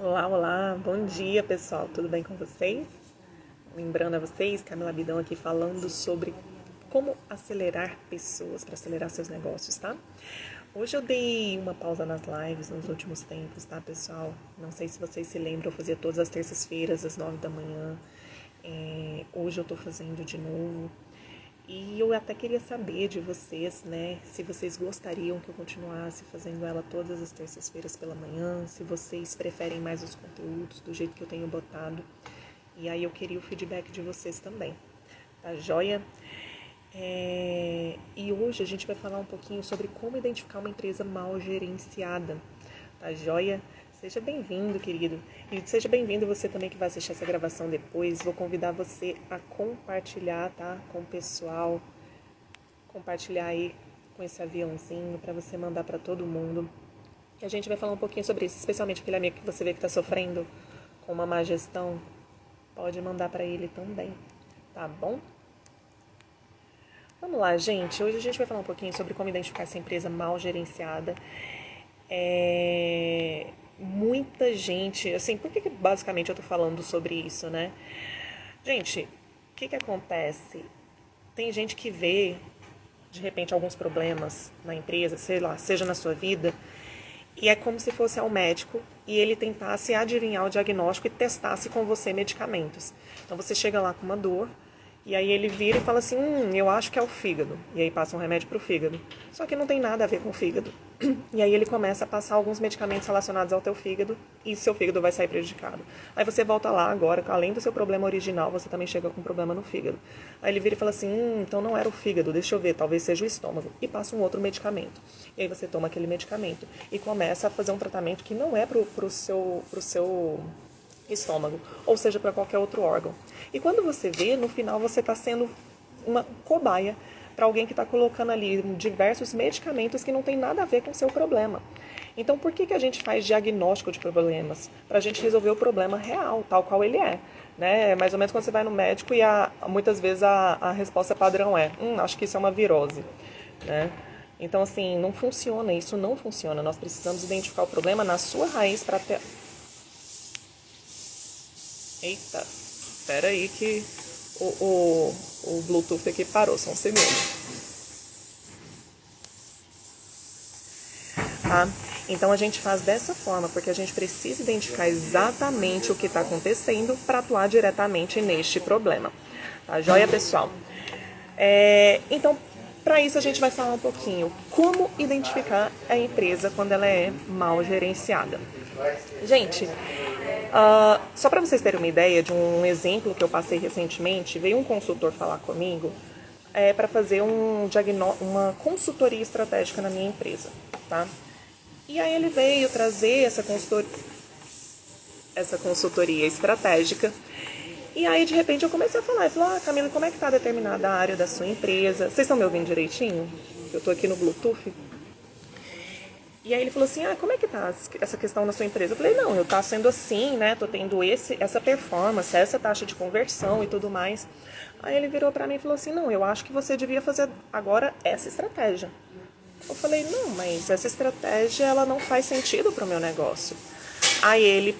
Olá, olá, bom dia pessoal, tudo bem com vocês? Lembrando a vocês, Camila Bidão aqui falando sobre como acelerar pessoas para acelerar seus negócios, tá? Hoje eu dei uma pausa nas lives nos últimos tempos, tá pessoal? Não sei se vocês se lembram, eu fazia todas as terças-feiras às 9 da manhã. Hoje eu tô fazendo de novo. E eu até queria saber de vocês, né, se vocês gostariam que eu continuasse fazendo ela todas as terças-feiras pela manhã, se vocês preferem mais os conteúdos do jeito que eu tenho botado. E aí eu queria o feedback de vocês também, tá joia? E hoje a gente vai falar um pouquinho sobre como identificar uma empresa mal gerenciada, tá joia? Seja bem-vindo, querido. E seja bem-vindo você também que vai assistir essa gravação depois. Vou convidar você a compartilhar, tá? Com o pessoal. Compartilhar aí com esse aviãozinho para você mandar para todo mundo. E a gente vai falar um pouquinho sobre isso, especialmente aquele amigo que você vê que está sofrendo com uma má gestão. Pode mandar para ele também, tá bom? Vamos lá, gente. Hoje a gente vai falar um pouquinho sobre como identificar essa empresa mal gerenciada. Muita gente, assim, por que basicamente eu tô falando sobre isso, né? Gente, o que acontece? Tem gente que vê, de repente, alguns problemas na empresa, sei lá, seja na sua vida, e é como se fosse ao médico e ele tentasse adivinhar o diagnóstico e testasse com você medicamentos. Então você chega lá com uma dor, e aí ele vira e fala assim, eu acho que é o fígado. E aí passa um remédio pro fígado. Só que não tem nada a ver com o fígado. E aí ele começa a passar alguns medicamentos relacionados ao teu fígado e seu fígado vai sair prejudicado. Aí você volta lá agora, além do seu problema original, você também chega com um problema no fígado. Aí ele vira e fala assim, então não era o fígado, deixa eu ver, talvez seja o estômago. E passa um outro medicamento. E aí você toma aquele medicamento e começa a fazer um tratamento que não é pro seu estômago, ou seja, para qualquer outro órgão. E quando você vê, no final você está sendo uma cobaia para alguém que está colocando ali diversos medicamentos que não tem nada a ver com o seu problema. Então, por que a gente faz diagnóstico de problemas? Para a gente resolver o problema real, tal qual ele é. Né? Mais ou menos quando você vai no médico e muitas vezes a resposta padrão é acho que isso é uma virose. Né? Então, assim, não funciona, isso não funciona. Nós precisamos identificar o problema na sua raiz para ter... Eita, espera aí que o Bluetooth aqui parou, só um segundo. Tá? Então a gente faz dessa forma, porque a gente precisa identificar exatamente o que está acontecendo para atuar diretamente neste problema. Tá joia, pessoal? Então, para isso a gente vai falar um pouquinho como identificar a empresa quando ela é mal gerenciada. Gente, só para vocês terem uma ideia de um exemplo que eu passei recentemente, veio um consultor falar comigo para fazer uma consultoria estratégica na minha empresa, tá? E aí ele veio trazer essa consultoria estratégica. E aí, de repente, eu comecei a falar. Ele falou, Camila, como é que tá determinada a área da sua empresa? Vocês estão me ouvindo direitinho? Eu tô aqui no Bluetooth. E aí ele falou assim, como é que tá essa questão na sua empresa? Eu falei, não, eu tá sendo assim, né? Tô tendo essa performance, essa taxa de conversão e tudo mais. Aí ele virou pra mim e falou assim, não, eu acho que você devia fazer agora essa estratégia. Eu falei, não, mas essa estratégia, ela não faz sentido pro meu negócio. Aí ele,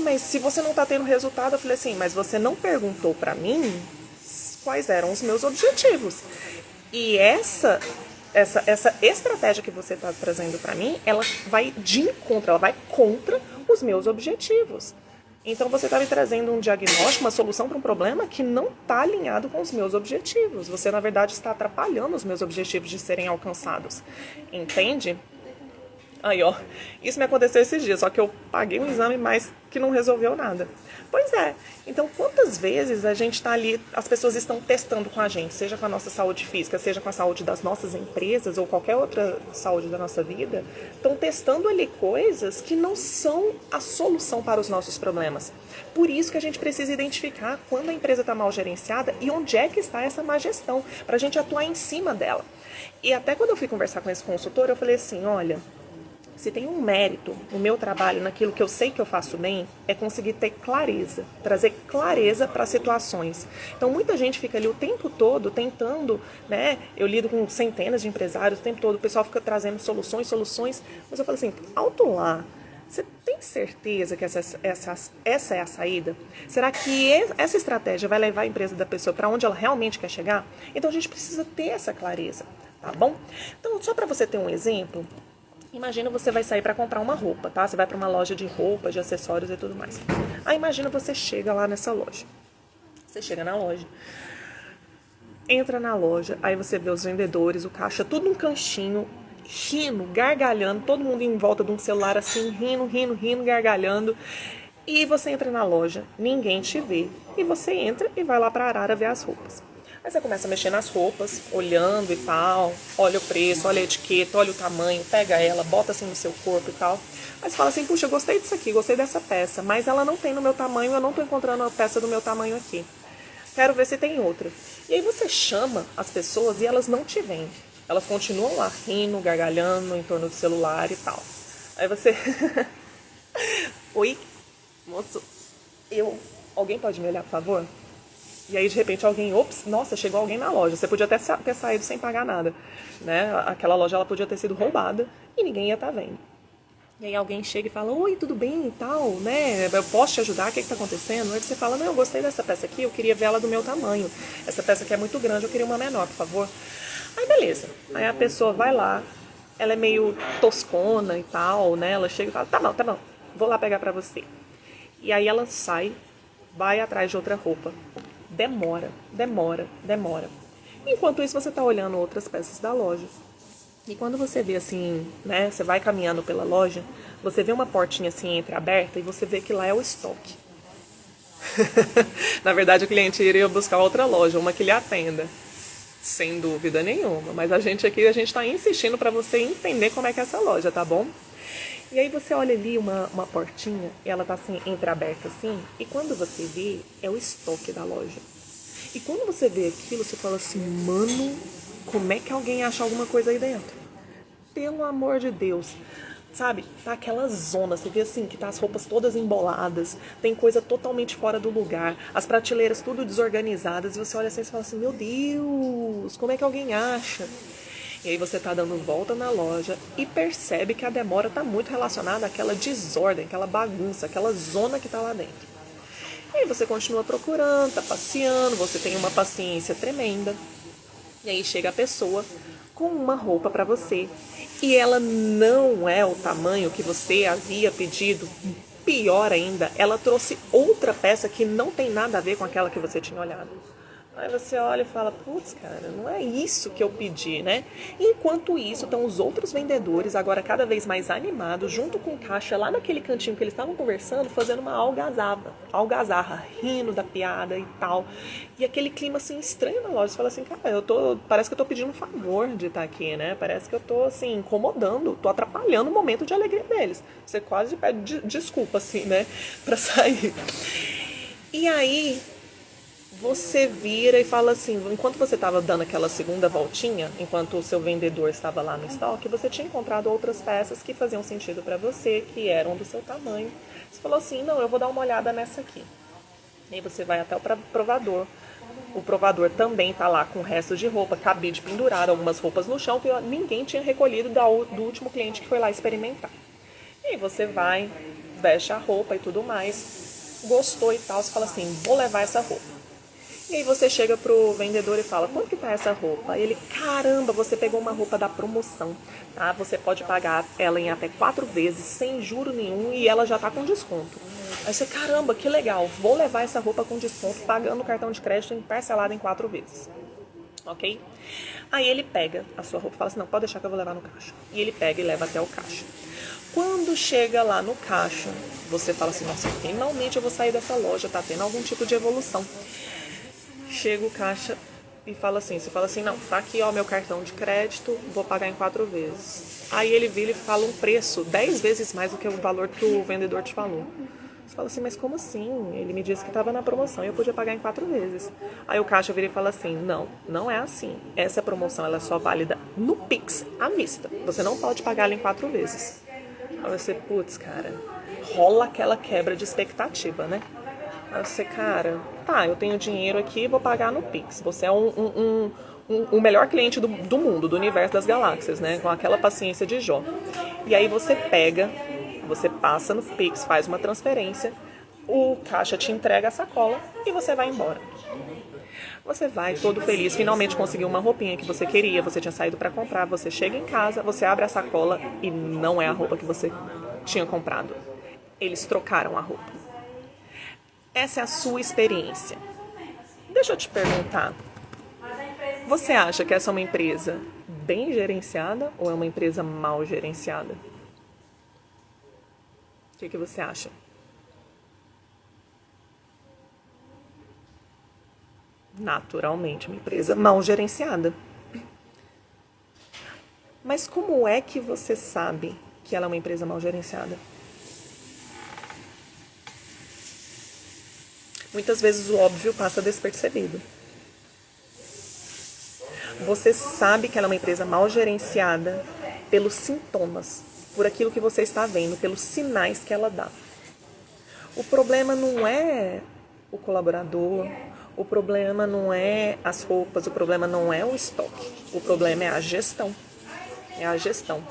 mas se você não tá tendo resultado, eu falei assim, mas você não perguntou pra mim quais eram os meus objetivos. E essa estratégia que você está trazendo para mim, ela vai de encontro, ela vai contra os meus objetivos. Então você está me trazendo um diagnóstico, uma solução para um problema que não está alinhado com os meus objetivos. Você, na verdade, está atrapalhando os meus objetivos de serem alcançados. Entende? Aí, ó, isso me aconteceu esses dias, só que eu paguei um exame, mas que não resolveu nada. Pois é, então quantas vezes a gente está ali, as pessoas estão testando com a gente, seja com a nossa saúde física, seja com a saúde das nossas empresas ou qualquer outra saúde da nossa vida, estão testando ali coisas que não são a solução para os nossos problemas. Por isso que a gente precisa identificar quando a empresa está mal gerenciada e onde é que está essa má gestão, para a gente atuar em cima dela. E até quando eu fui conversar com esse consultor, eu falei assim, olha, se tem um mérito no meu trabalho, naquilo que eu sei que eu faço bem, é conseguir ter clareza, trazer clareza para situações. Então, muita gente fica ali o tempo todo tentando, né? Eu lido com centenas de empresários o tempo todo, o pessoal fica trazendo soluções, mas eu falo assim, alto lá, você tem certeza que essa é a saída? Será que essa estratégia vai levar a empresa da pessoa para onde ela realmente quer chegar? Então a gente precisa ter essa clareza, tá bom? Então, só para você ter um exemplo, imagina você vai sair para comprar uma roupa, tá? Você vai para uma loja de roupa, de acessórios e tudo mais. Aí imagina você chega lá nessa loja. Você chega na loja, entra na loja, aí você vê os vendedores, o caixa, tudo num canchinho, rindo, gargalhando, todo mundo em volta de um celular assim, rindo, gargalhando. E você entra na loja, ninguém te vê. E você entra e vai lá pra Arara ver as roupas. Aí você começa a mexer nas roupas, olhando e tal, olha o preço, olha a etiqueta, olha o tamanho, pega ela, bota assim no seu corpo e tal. Aí você fala assim, puxa, eu gostei disso aqui, gostei dessa peça, mas ela não tem no meu tamanho, eu não tô encontrando a peça do meu tamanho aqui. Quero ver se tem outra. E aí você chama as pessoas e elas não te veem. Elas continuam lá rindo, gargalhando em torno do celular e tal. Aí você... Oi, moço, alguém pode me olhar, por favor? E aí, de repente, alguém... Ops, nossa, chegou alguém na loja. Você podia até ter saído sem pagar nada, né? Aquela loja, ela podia ter sido roubada e ninguém ia estar vendo. E aí alguém chega e fala, oi, tudo bem e tal, né? Eu posso te ajudar? O que está acontecendo? Aí você fala, não, eu gostei dessa peça aqui, eu queria ver ela do meu tamanho. Essa peça aqui é muito grande, eu queria uma menor, por favor. Aí beleza. Aí a pessoa vai lá, ela é meio toscona e tal, né? Ela chega e fala, tá bom, vou lá pegar pra você. E aí ela sai, vai atrás de outra roupa. Demora. Enquanto isso, você tá olhando outras peças da loja. E quando você vê assim, né, você vai caminhando pela loja, você vê uma portinha assim entreaberta e você vê que lá é o estoque. Na verdade, o cliente iria buscar outra loja, uma que lhe atenda. Sem dúvida nenhuma. Mas a gente está insistindo para você entender como é que é essa loja, tá bom? E aí você olha ali uma portinha, e ela tá assim, entreaberta assim, e quando você vê, é o estoque da loja. E quando você vê aquilo, você fala assim, mano, como é que alguém acha alguma coisa aí dentro? Pelo amor de Deus. Sabe, tá aquela zona, você vê assim, que tá as roupas todas emboladas, tem coisa totalmente fora do lugar, as prateleiras tudo desorganizadas, e você olha assim e fala assim, meu Deus, como é que alguém acha? E aí você tá dando volta na loja e percebe que a demora tá muito relacionada àquela desordem, aquela bagunça, aquela zona que tá lá dentro. E aí você continua procurando, tá passeando, você tem uma paciência tremenda. E aí chega a pessoa com uma roupa pra você e ela não é o tamanho que você havia pedido. Pior ainda, ela trouxe outra peça que não tem nada a ver com aquela que você tinha olhado. Aí você olha e fala, putz, cara, não é isso que eu pedi, né? Enquanto isso, estão os outros vendedores, agora cada vez mais animados, junto com o caixa, lá naquele cantinho que eles estavam conversando, fazendo uma algazarra, rindo da piada e tal. E aquele clima, assim, estranho na loja. Você fala assim, cara, parece que eu tô pedindo um favor de estar aqui, né? Parece que eu tô, assim, incomodando, tô atrapalhando o momento de alegria deles. Você quase pede desculpa, assim, né? Pra sair. E aí... você vira e fala assim, enquanto você estava dando aquela segunda voltinha, enquanto o seu vendedor estava lá no estoque, você tinha encontrado outras peças que faziam sentido para você, que eram do seu tamanho. Você falou assim, não, eu vou dar uma olhada nessa aqui. E aí você vai até o provador. O provador também está lá com restos de roupa, cabide pendurado, algumas roupas no chão, que ninguém tinha recolhido do último cliente que foi lá experimentar. E aí você vai, veste a roupa e tudo mais, gostou e tal, você fala assim, vou levar essa roupa. E aí você chega pro vendedor e fala, quanto que tá essa roupa? E ele, caramba, você pegou uma roupa da promoção, tá? Você pode pagar ela em até 4 vezes, sem juro nenhum, e ela já tá com desconto. Aí você, caramba, que legal, vou levar essa roupa com desconto, pagando o cartão de crédito parcelado em 4 vezes. Ok? Aí ele pega a sua roupa e fala assim, não, pode deixar que eu vou levar no caixa. E ele pega e leva até o caixa. Quando chega lá no caixa, você fala assim, nossa, finalmente eu vou sair dessa loja, tá tendo algum tipo de evolução. Chega o caixa e fala assim, você fala assim, não, tá aqui ó meu cartão de crédito, vou pagar em 4 vezes. Aí ele vira e fala um preço 10 vezes mais do que o valor que o vendedor te falou. Você fala assim, mas como assim? Ele me disse que estava na promoção e eu podia pagar em 4 vezes. Aí o caixa vira e fala assim, não é assim. Essa promoção ela é só válida no Pix, à vista. Você não pode pagar ela em 4 vezes. Aí você, putz, cara, rola aquela quebra de expectativa, né? Aí você, cara, tá, eu tenho dinheiro aqui, vou pagar no Pix. Você é o melhor cliente do mundo, do universo das galáxias, né? Com aquela paciência de Jó. E aí você pega, Você passa no Pix, faz uma transferência, o caixa te entrega a sacola e você vai embora. Você vai todo feliz, finalmente conseguiu uma roupinha que você queria, você tinha saído para comprar, você chega em casa, você abre a sacola e não é a roupa que você tinha comprado. Eles trocaram a roupa. Essa é a sua experiência. Deixa eu te perguntar, você acha que essa é uma empresa bem gerenciada ou é uma empresa mal gerenciada? O que você acha? Naturalmente, uma empresa mal gerenciada. Mas como é que você sabe que ela é uma empresa mal gerenciada? Muitas vezes o óbvio passa despercebido. Você sabe que ela é uma empresa mal gerenciada pelos sintomas, por aquilo que você está vendo, pelos sinais que ela dá. O problema não é o colaborador, o problema não é as roupas, o problema não é o estoque, o problema é a gestão. É a gestão.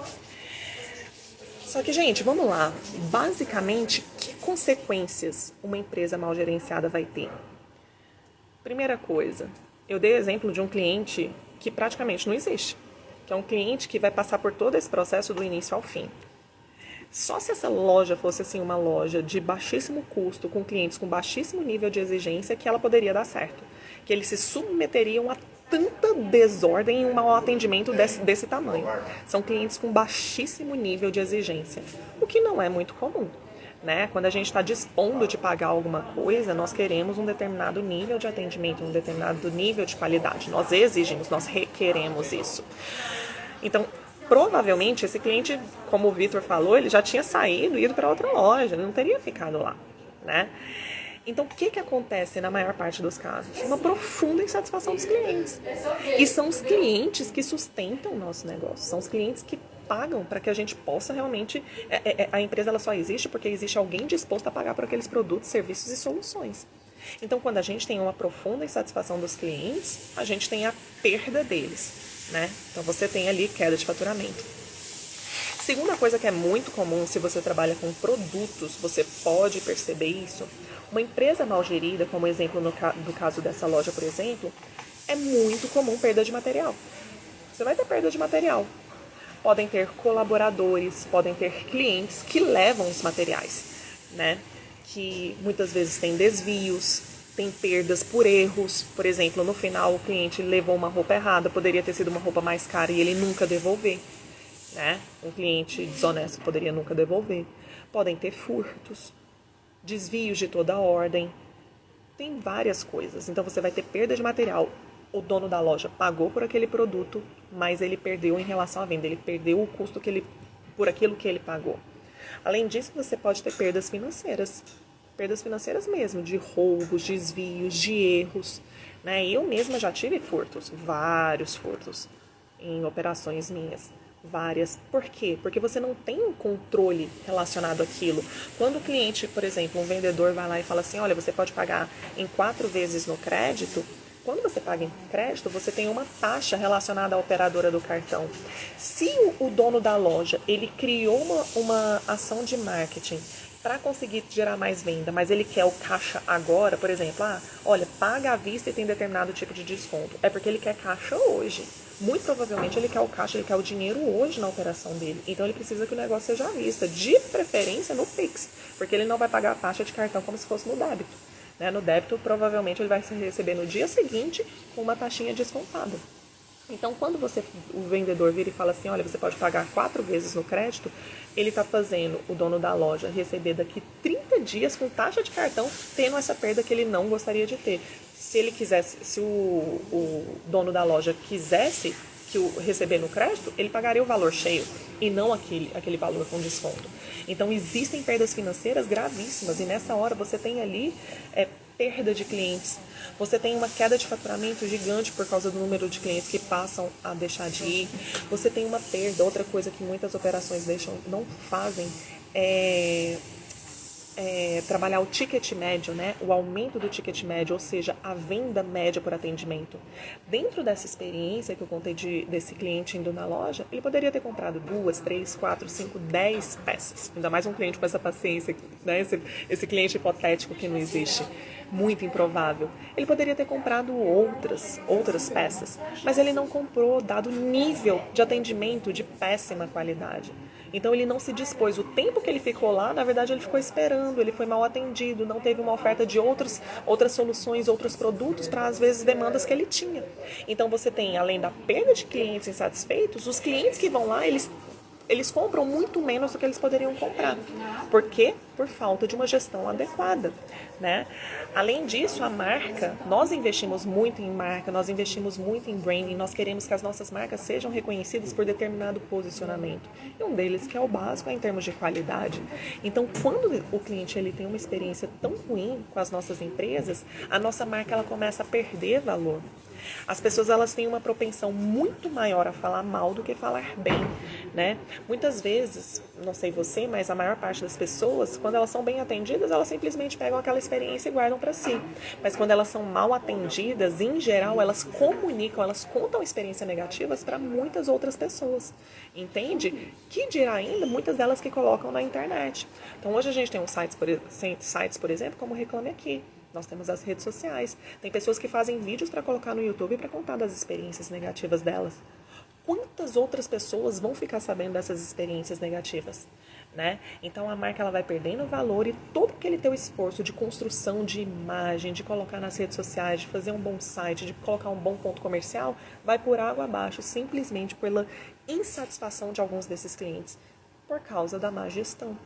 Só que, gente, vamos lá. Basicamente, que consequências uma empresa mal gerenciada vai ter? Primeira coisa, eu dei exemplo de um cliente que praticamente não existe, que é um cliente que vai passar por todo esse processo do início ao fim. Só se essa loja fosse assim uma loja de baixíssimo custo, com clientes com baixíssimo nível de exigência, que ela poderia dar certo. Que eles se submeteriam a tanta desordem em um mau atendimento desse tamanho. São clientes com baixíssimo nível de exigência, o que não é muito comum. Né? Quando a gente está dispondo de pagar alguma coisa, nós queremos um determinado nível de atendimento, um determinado nível de qualidade. Nós exigimos, nós requeremos isso. Então, provavelmente, esse cliente, como o Vitor falou, ele já tinha saído e ido para outra loja, ele não teria ficado lá, né? Então, o que acontece na maior parte dos casos? Uma profunda insatisfação dos clientes. E são os clientes que sustentam o nosso negócio, são os clientes que pagam para que a gente possa realmente... A empresa ela só existe porque existe alguém disposto a pagar por aqueles produtos, serviços e soluções. Então, quando a gente tem uma profunda insatisfação dos clientes, a gente tem a perda deles, né? Então, você tem ali queda de faturamento. Segunda coisa que é muito comum se você trabalha com produtos, você pode perceber isso. Uma empresa mal gerida, como exemplo do caso dessa loja, por exemplo, é muito comum perda de material. Você vai ter perda de material. Podem ter colaboradores, podem ter clientes que levam os materiais, né? Que muitas vezes tem desvios, tem perdas por erros. Por exemplo, no final o cliente levou uma roupa errada, poderia ter sido uma roupa mais cara e ele nunca devolver, né? Um cliente desonesto poderia nunca devolver. Podem ter furtos, desvios de toda a ordem. Tem várias coisas. Então você vai ter perda de material. O dono da loja pagou por aquele produto, mas ele perdeu em relação à venda. Ele perdeu o custo por aquilo que ele pagou. Além disso, você pode ter perdas financeiras. Perdas financeiras mesmo, de roubos, desvios, de erros, né? Eu mesma já tive furtos, vários furtos em operações minhas. Várias. Por quê? Porque você não tem um controle relacionado àquilo. Quando o cliente, por exemplo, um vendedor vai lá e fala assim, olha, você pode pagar em 4 vezes no crédito. Quando você paga em crédito, você tem uma taxa relacionada à operadora do cartão. Se o dono da loja, ele criou uma ação de marketing para conseguir gerar mais venda, mas ele quer o caixa agora, por exemplo, olha, paga à vista e tem determinado tipo de desconto. É porque ele quer caixa hoje. Muito provavelmente ele quer o caixa, ele quer o dinheiro hoje na operação dele. Então ele precisa que o negócio seja à vista, de preferência no Pix, porque ele não vai pagar a taxa de cartão como se fosse no débito. Né? No débito, provavelmente ele vai receber no dia seguinte com uma taxinha descontada. Então, quando o vendedor vira e fala assim, olha, você pode pagar 4 vezes no crédito, ele está fazendo o dono da loja receber daqui 30 dias com taxa de cartão, tendo essa perda que ele não gostaria de ter. Se ele quisesse, se o dono da loja quisesse receber no crédito, ele pagaria o valor cheio e não aquele valor com desconto. Então, existem perdas financeiras gravíssimas e nessa hora você tem ali perda de clientes, você tem uma queda de faturamento gigante por causa do número de clientes que passam a deixar de ir, você tem uma perda. Outra coisa que muitas operações não fazem é trabalhar o ticket médio, né? O aumento do ticket médio, ou seja, a venda média por atendimento. Dentro dessa experiência que eu contei desse cliente indo na loja, ele poderia ter comprado 2, 3, 4, 5, 10 peças. Ainda mais um cliente com essa paciência, né? Esse cliente hipotético que não existe. Muito improvável. Ele poderia ter comprado outras peças, mas ele não comprou, dado o nível de atendimento de péssima qualidade. Então ele não se dispôs. O tempo que ele ficou lá, na verdade, ele ficou esperando, ele foi mal atendido, não teve uma oferta de outras soluções, outros produtos para, às vezes, demandas que ele tinha. Então você tem, além da perda de clientes insatisfeitos, os clientes que vão lá, eles compram muito menos do que eles poderiam comprar. Por quê? Por falta de uma gestão adequada, né? Além disso, a marca, nós investimos muito em marca, nós investimos muito em branding, nós queremos que as nossas marcas sejam reconhecidas por determinado posicionamento. E um deles, que é o básico, é em termos de qualidade. Então, quando o cliente ele tem uma experiência tão ruim com as nossas empresas, a nossa marca ela começa a perder valor. As pessoas elas têm uma propensão muito maior a falar mal do que falar bem, né? Muitas vezes, não sei você, mas a maior parte das pessoas, quando elas são bem atendidas, elas simplesmente pegam aquela experiência e guardam para si. Mas quando elas são mal atendidas, em geral, elas comunicam, elas contam experiências negativas para muitas outras pessoas, entende? Que dirá ainda muitas delas que colocam na internet. Então hoje a gente tem uns sites, por exemplo, como Reclame Aqui. Nós temos as redes sociais. Tem pessoas que fazem vídeos para colocar no YouTube para contar das experiências negativas delas. Quantas outras pessoas vão ficar sabendo dessas experiências negativas, né? Então a marca ela vai perdendo valor e todo aquele teu esforço de construção de imagem, de colocar nas redes sociais, de fazer um bom site, de colocar um bom ponto comercial, vai por água abaixo simplesmente pela insatisfação de alguns desses clientes por causa da má gestão.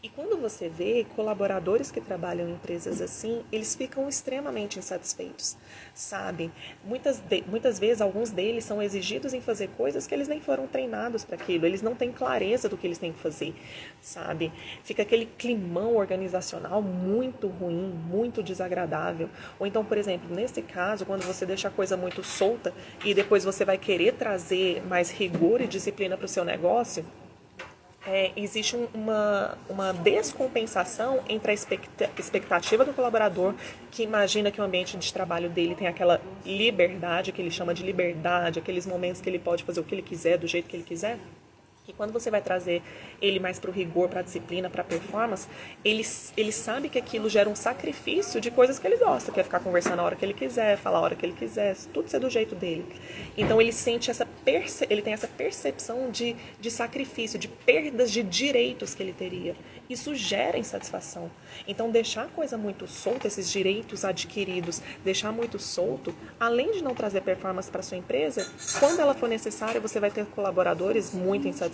E quando você vê colaboradores que trabalham em empresas assim, eles ficam extremamente insatisfeitos, sabe? Muitas vezes, alguns deles são exigidos em fazer coisas que eles nem foram treinados para aquilo, eles não têm clareza do que eles têm que fazer, sabe? Fica aquele climão organizacional muito ruim, muito desagradável. Ou então, por exemplo, nesse caso, quando você deixa a coisa muito solta e depois você vai querer trazer mais rigor e disciplina para o seu negócio, existe uma descompensação entre a expectativa do colaborador, que imagina que o ambiente de trabalho dele tem aquela liberdade, que ele chama de liberdade, aqueles momentos que ele pode fazer o que ele quiser, do jeito que ele quiser. E quando você vai trazer ele mais para o rigor, para a disciplina, para a performance, ele sabe que aquilo gera um sacrifício de coisas que ele gosta, que é ficar conversando a hora que ele quiser, falar a hora que ele quiser, tudo ser do jeito dele. Então ele sente ele tem essa percepção de sacrifício, de perdas de direitos que ele teria. Isso gera insatisfação. Então deixar a coisa muito solta, esses direitos adquiridos, deixar muito solto, além de não trazer performance para sua empresa, quando ela for necessária, você vai ter colaboradores muito insatisfeitos.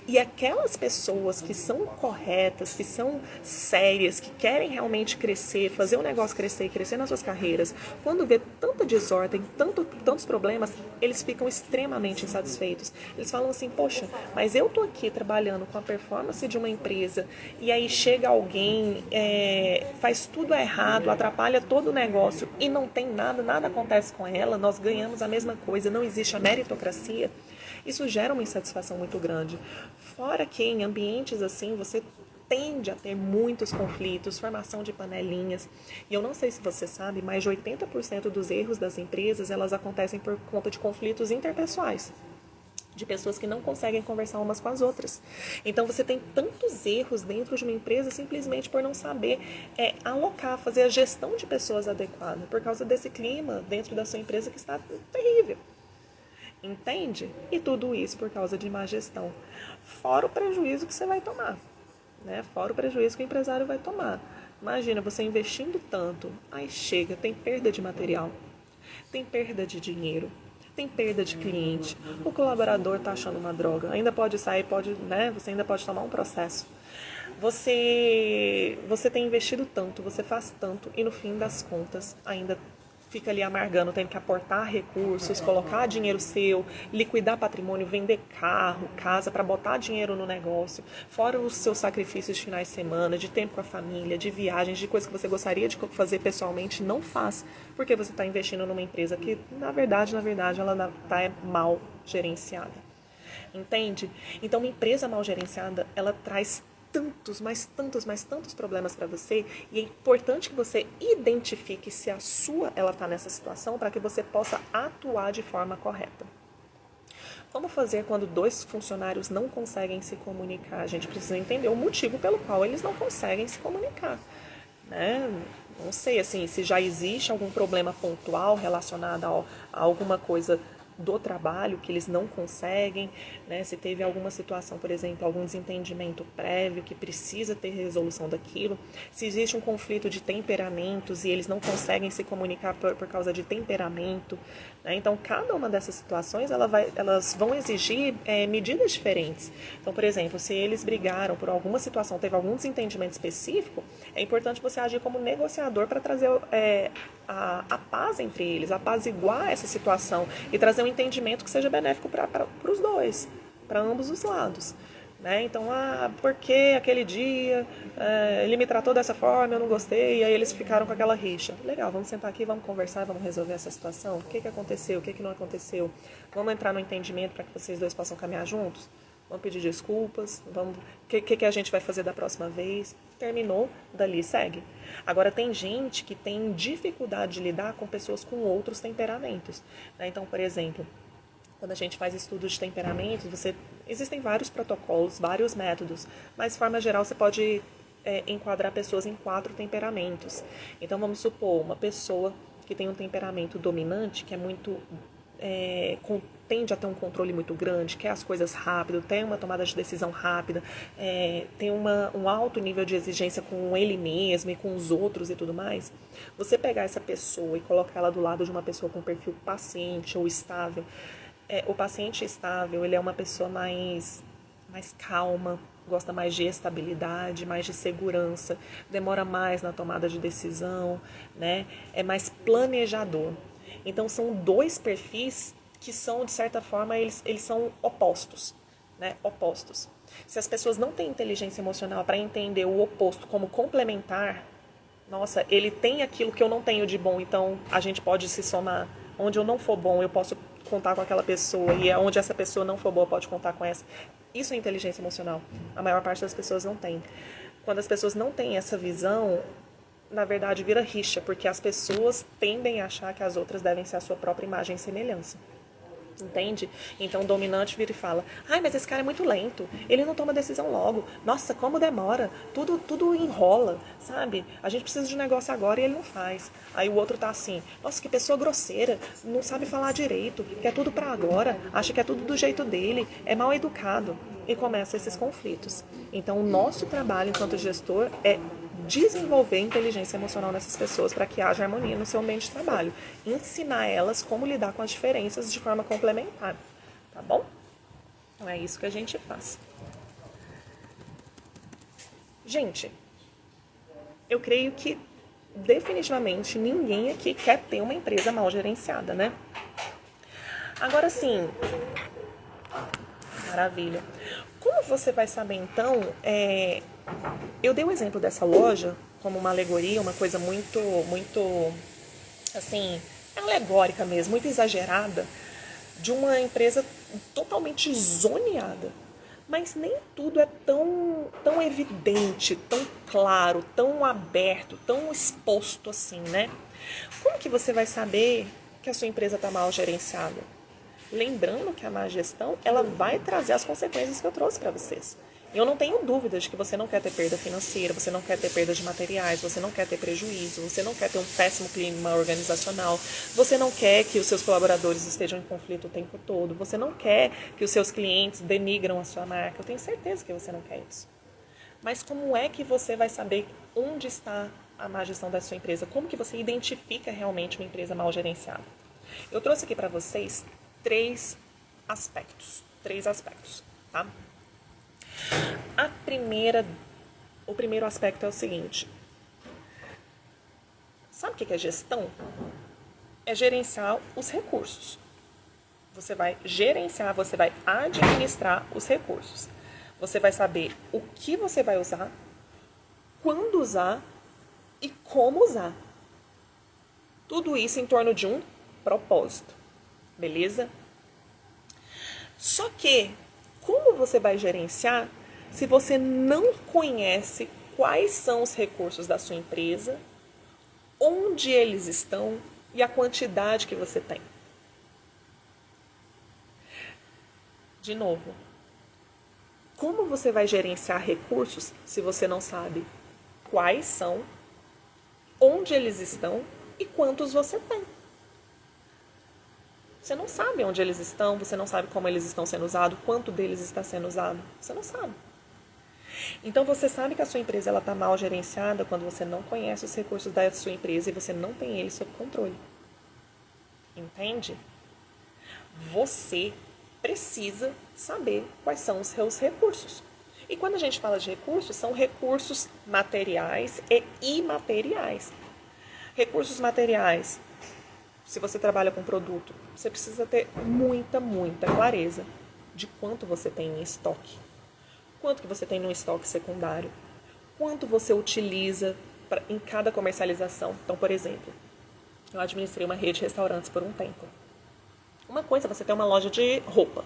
E aquelas pessoas que são corretas, que são sérias, que querem realmente crescer, fazer o negócio crescer e crescer nas suas carreiras, quando vê tanta desordem, tantos problemas, eles ficam extremamente insatisfeitos. Eles falam assim, poxa, mas eu tô aqui trabalhando com a performance de uma empresa e aí chega alguém, faz tudo errado, atrapalha todo o negócio e não tem nada acontece com ela, nós ganhamos a mesma coisa, não existe a meritocracia. Isso gera uma insatisfação muito grande. Fora que em ambientes assim você tende a ter muitos conflitos, formação de panelinhas. E eu não sei se você sabe, mais de 80% dos erros das empresas, elas acontecem por conta de conflitos interpessoais, de pessoas que não conseguem conversar umas com as outras. Então você tem tantos erros dentro de uma empresa simplesmente por não saber alocar, fazer a gestão de pessoas adequada, por causa desse clima dentro da sua empresa que está terrível. Entende? E tudo isso por causa de má gestão. Fora o prejuízo que você vai tomar, né? Fora o prejuízo que o empresário vai tomar. Imagina, você investindo tanto, aí chega, tem perda de material, tem perda de dinheiro, tem perda de cliente, o colaborador está achando uma droga, ainda pode sair, você ainda pode tomar um processo. Você tem investido tanto, você faz tanto e no fim das contas ainda fica ali amargando, tendo que aportar recursos, colocar dinheiro seu, liquidar patrimônio, vender carro, casa para botar dinheiro no negócio, fora os seus sacrifícios de finais de semana, de tempo com a família, de viagens, de coisas que você gostaria de fazer pessoalmente, não faz, porque você está investindo numa empresa que, na verdade, ela está mal gerenciada. Entende? Então, uma empresa mal gerenciada, ela traz tantos, mas tantos problemas para você, e é importante que você identifique se a sua ela está nessa situação para que você possa atuar de forma correta. Como fazer quando dois funcionários não conseguem se comunicar? A gente precisa entender o motivo pelo qual eles não conseguem se comunicar, né? Não sei assim, se já existe algum problema pontual relacionado a alguma coisa do trabalho que eles não conseguem, né? Se teve alguma situação, por exemplo, algum desentendimento prévio que precisa ter resolução daquilo, se existe um conflito de temperamentos e eles não conseguem se comunicar por causa de temperamento, né? Então, cada uma dessas situações elas vão exigir medidas diferentes. Então, por exemplo, se eles brigaram por alguma situação, teve algum desentendimento específico, é importante você agir como negociador para trazer a paz entre eles, apaziguar essa situação e trazer um entendimento que seja benéfico para os dois, para ambos os lados. Né? Então, porque aquele dia ele me tratou dessa forma, eu não gostei, e aí eles ficaram com aquela rixa. Legal, vamos sentar aqui, vamos conversar, vamos resolver essa situação. O que aconteceu, o que não aconteceu? Vamos entrar no entendimento para que vocês dois possam caminhar juntos? Vamos pedir desculpas, o que a gente vai fazer da próxima vez? Terminou, dali segue. Agora, tem gente que tem dificuldade de lidar com pessoas com outros temperamentos. Né? Então, por exemplo, quando a gente faz estudos de temperamentos, existem vários protocolos, vários métodos, mas de forma geral você pode enquadrar pessoas em 4 temperamentos. Então, vamos supor, uma pessoa que tem um temperamento dominante, que é muito... tende a ter um controle muito grande, quer as coisas rápido, tem uma tomada de decisão rápida, tem um alto nível de exigência com ele mesmo e com os outros e tudo mais. Você pegar essa pessoa e colocar ela do lado de uma pessoa com perfil paciente ou estável, o paciente estável, ele é uma pessoa mais calma, gosta mais de estabilidade, mais de segurança, demora mais na tomada de decisão, né? É mais planejador. Então, são 2 perfis que são, de certa forma, eles são opostos, né? Opostos. Se as pessoas não têm inteligência emocional para entender o oposto como complementar, nossa, ele tem aquilo que eu não tenho de bom, então a gente pode se somar. Onde eu não for bom, eu posso contar com aquela pessoa, e onde essa pessoa não for boa, pode contar com essa. Isso é inteligência emocional. A maior parte das pessoas não tem. Quando as pessoas não têm essa visão, na verdade vira rixa, porque as pessoas tendem a achar que as outras devem ser a sua própria imagem e semelhança. Entende? Então o dominante vira e fala: ai, mas esse cara é muito lento, ele não toma decisão logo, nossa, como demora, tudo enrola, sabe? A gente precisa de um negócio agora e ele não faz. Aí o outro tá assim: nossa, que pessoa grosseira, não sabe falar direito, quer tudo pra agora, acha que é tudo do jeito dele, é mal educado. E começam esses conflitos. Então o nosso trabalho enquanto gestor é desenvolver inteligência emocional nessas pessoas para que haja harmonia no seu ambiente de trabalho. Ensinar elas como lidar com as diferenças de forma complementar. Tá bom? Então é isso que a gente faz. Gente, eu creio que definitivamente ninguém aqui quer ter uma empresa mal gerenciada, né? Agora sim, maravilha. Como você vai saber então... Eu dei o exemplo dessa loja como uma alegoria, uma coisa muito, assim, alegórica mesmo, muito exagerada, de uma empresa totalmente zoneada. Mas nem tudo é tão evidente, tão claro, tão aberto, tão exposto assim, né? Como que você vai saber que a sua empresa está mal gerenciada? Lembrando que a má gestão, ela vai trazer as consequências que eu trouxe para vocês. E eu não tenho dúvidas de que você não quer ter perda financeira, você não quer ter perda de materiais, você não quer ter prejuízo, você não quer ter um péssimo clima organizacional, você não quer que os seus colaboradores estejam em conflito o tempo todo, você não quer que os seus clientes denigram a sua marca. Eu tenho certeza que você não quer isso. Mas como é que você vai saber onde está a má gestão da sua empresa? Como que você identifica realmente uma empresa mal gerenciada? Eu trouxe aqui para vocês 3 aspectos, tá? O primeiro aspecto é o seguinte: sabe o que é gestão? É gerenciar os recursos. Você vai gerenciar, você vai administrar os recursos. Você vai saber o que você vai usar, quando usar e como usar. Tudo isso em torno de um propósito. Beleza? Só que, como você vai gerenciar se você não conhece quais são os recursos da sua empresa, onde eles estão e a quantidade que você tem. De novo, como você vai gerenciar recursos se você não sabe quais são, onde eles estão e quantos você tem? Você não sabe onde eles estão, você não sabe como eles estão sendo usados, quanto deles está sendo usado. Você não sabe. Então você sabe que a sua empresa está mal gerenciada quando você não conhece os recursos da sua empresa e você não tem eles sob controle. Entende? Você precisa saber quais são os seus recursos. E quando a gente fala de recursos, são recursos materiais e imateriais. Recursos materiais. Se você trabalha com produto, você precisa ter muita clareza de quanto você tem em estoque. Quanto que você tem no estoque secundário. Quanto você utiliza em cada comercialização. Então, por exemplo, eu administrei uma rede de restaurantes por um tempo. Uma coisa é você ter uma loja de roupa.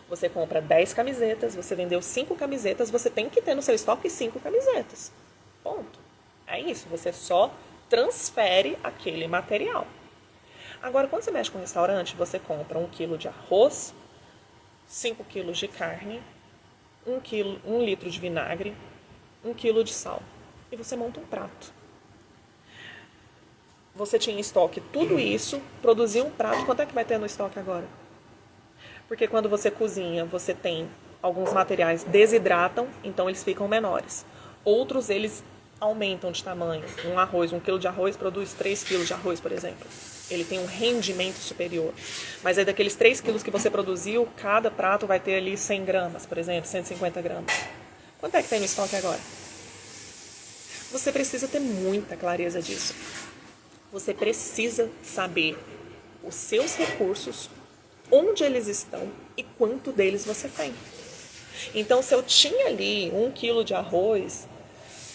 Você compra 10 camisetas, você vendeu 5 camisetas, você tem que ter no seu estoque 5 camisetas. Ponto. É isso, você só transfere aquele material. Agora, quando você mexe com restaurante, você compra 1 quilo de arroz, 5 quilos de carne, 1 litro de vinagre, 1 quilo de sal. E você monta um prato. Você tinha em estoque tudo isso, produziu um prato, quanto é que vai ter no estoque agora? Porque quando você cozinha, você tem alguns materiais desidratam, então eles ficam menores. Outros, eles aumentam de tamanho. Um arroz, 1 quilo de arroz produz 3 quilos de arroz, por exemplo. Ele tem um rendimento superior. Mas aí daqueles 3 quilos que você produziu, cada prato vai ter ali 100 gramas, por exemplo, 150 gramas. Quanto é que tem no estoque agora? Você precisa ter muita clareza disso. Você precisa saber os seus recursos, onde eles estão e quanto deles você tem. Então, se eu tinha ali 1 quilo de arroz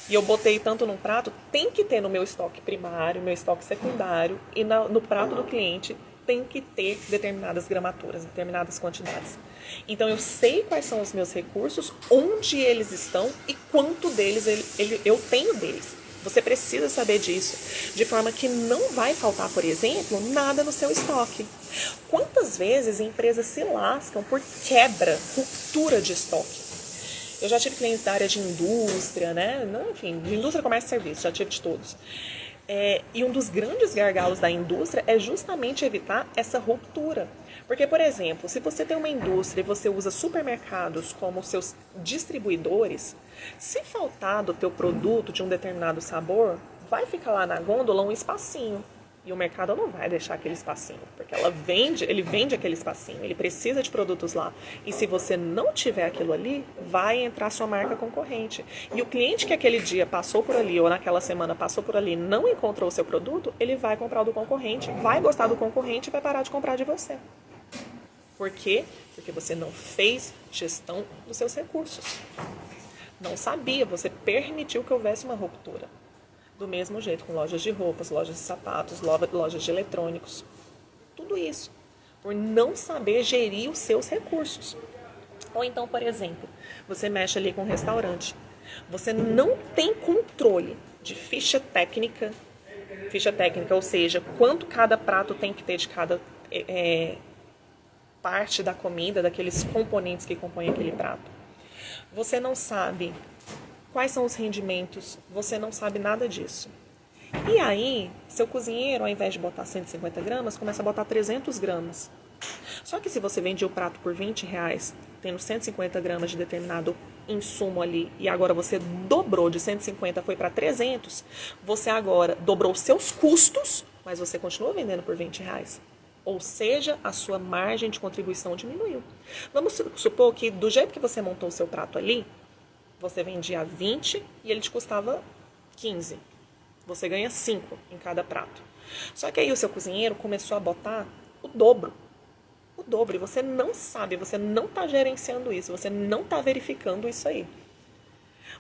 e eu botei tanto num prato, tem que ter no meu estoque primário, meu estoque secundário e no prato do cliente tem que ter determinadas gramaturas, determinadas quantidades. Então, eu sei quais são os meus recursos, onde eles estão e quanto deles eu tenho deles. Você precisa saber disso, de forma que não vai faltar, por exemplo, nada no seu estoque. Quantas vezes empresas se lascam por quebra, ruptura de estoque? Eu já tive clientes da área de indústria, né? Enfim, de indústria, comércio e serviço, já tive de todos. E um dos grandes gargalos da indústria é justamente evitar essa ruptura. Porque, por exemplo, se você tem uma indústria e você usa supermercados como seus distribuidores, se faltar do teu produto de um determinado sabor, vai ficar lá na gôndola um espacinho. E o mercado não vai deixar aquele espacinho, porque ele vende aquele espacinho, ele precisa de produtos lá. E se você não tiver aquilo ali, vai entrar sua marca concorrente. E o cliente que aquele dia passou por ali, ou naquela semana passou por ali, não encontrou o seu produto, ele vai comprar o do concorrente, vai gostar do concorrente e vai parar de comprar de você. Por quê? Porque você não fez gestão dos seus recursos. Não sabia, você permitiu que houvesse uma ruptura. Do mesmo jeito, com lojas de roupas, lojas de sapatos, lojas de eletrônicos. Tudo isso. Por não saber gerir os seus recursos. Ou então, por exemplo, você mexe ali com um restaurante. Você não tem controle de ficha técnica, ou seja, quanto cada prato tem que ter de cada parte da comida, daqueles componentes que compõem aquele prato. Você não sabe quais são os rendimentos, você não sabe nada disso. E aí, seu cozinheiro, ao invés de botar 150 gramas, começa a botar 300 gramas. Só que se você vendia o prato por R$20, tendo 150 gramas de determinado insumo ali, e agora você dobrou de 150, foi para 300, você agora dobrou seus custos, mas você continua vendendo por R$20. Ou seja, a sua margem de contribuição diminuiu. Vamos supor que do jeito que você montou o seu prato ali, você vendia 20 e ele te custava 15. Você ganha 5 em cada prato. Só que aí o seu cozinheiro começou a botar o dobro. O dobro. E você não sabe, você não está gerenciando isso, você não está verificando isso aí.